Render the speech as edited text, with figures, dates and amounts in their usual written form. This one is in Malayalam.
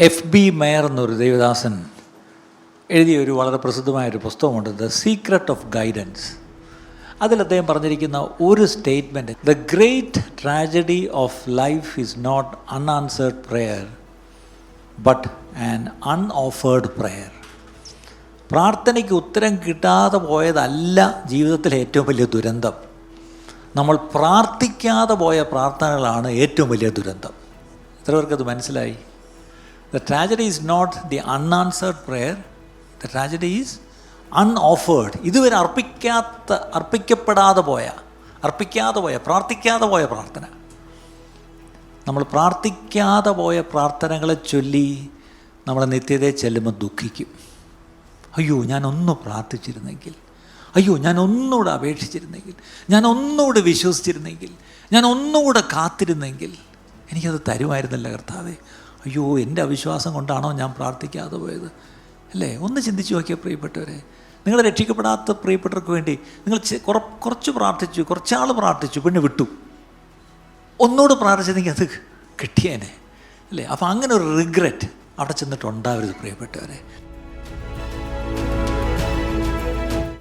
FB മേയർ എന്നൊരു ദേവദാസൻ എഴുതിയ ഒരു വളരെ പ്രസിദ്ധമായൊരു പുസ്തകമുണ്ട്, ദ സീക്രട്ട് ഓഫ് ഗൈഡൻസ്. അതിൽ അദ്ദേഹം പറഞ്ഞിരിക്കുന്ന ഒരു statement, the great tragedy of life is not unanswered prayer but an unoffered prayer. പ്രാർത്ഥനയ്ക്ക് ഉത്തരം കിട്ടാതെ പോയതല്ല ജീവിതത്തിലെ ഏറ്റവും വലിയ ദുരന്തം. നമ്മൾ പ്രാർത്ഥിക്കാതെ പോയ പ്രാർത്ഥനകളാണ് ഏറ്റവും വലിയ ദുരന്തം. എത്ര പേർക്കത് മനസ്സിലായി? The tragedy is not the unanswered prayer, the tragedy is unoffered. ഇതുവരെ അർപ്പിക്കപ്പെടാതെ പോയ പ്രാർത്ഥിക്കാതെ പോയ പ്രാർത്ഥന. നമ്മൾ പ്രാർത്ഥിക്കാതെ പോയ പ്രാർത്ഥനകളെ ചൊല്ലി നമ്മൾ നിത്യതയെ ചെല്ലുമ്പോൾ ദുഃഖിക്കും. അയ്യോ, ഞാനൊന്ന് പ്രാർത്ഥിച്ചിരുന്നെങ്കിൽ, അയ്യോ ഞാൻ ഒന്നുകൂടെ അപേക്ഷിച്ചിരുന്നെങ്കിൽ, ഞാൻ ഒന്നുകൂടെ വിശ്വസിച്ചിരുന്നെങ്കിൽ, ഞാൻ ഒന്നുകൂടെ കാത്തിരുന്നെങ്കിൽ എനിക്കത് തരുമായിരുന്നല്ല കർത്താവേ. അയ്യോ, എൻ്റെ അവിശ്വാസം കൊണ്ടാണോ ഞാൻ പ്രാർത്ഥിക്കാതെ പോയത്? അല്ലേ? ഒന്ന് ചിന്തിച്ച് നോക്കിയ പ്രിയപ്പെട്ടവരെ, നിങ്ങൾ രക്ഷിക്കപ്പെടാത്ത പ്രിയപ്പെട്ടവർക്ക് വേണ്ടി നിങ്ങൾ കുറച്ച് പ്രാർത്ഥിച്ചു, കുറച്ചാൾ പ്രാർത്ഥിച്ചു, പിന്നെ വിട്ടു. ഒന്നുകൂടെ പ്രാർത്ഥിച്ചെങ്കിൽ അത് കിട്ടിയേനെ, അല്ലേ? അപ്പോൾ അങ്ങനെ ഒരു റിഗ്രറ്റ് അവിടെ ചെന്നിട്ടുണ്ടാവരുത് പ്രിയപ്പെട്ടവരെ.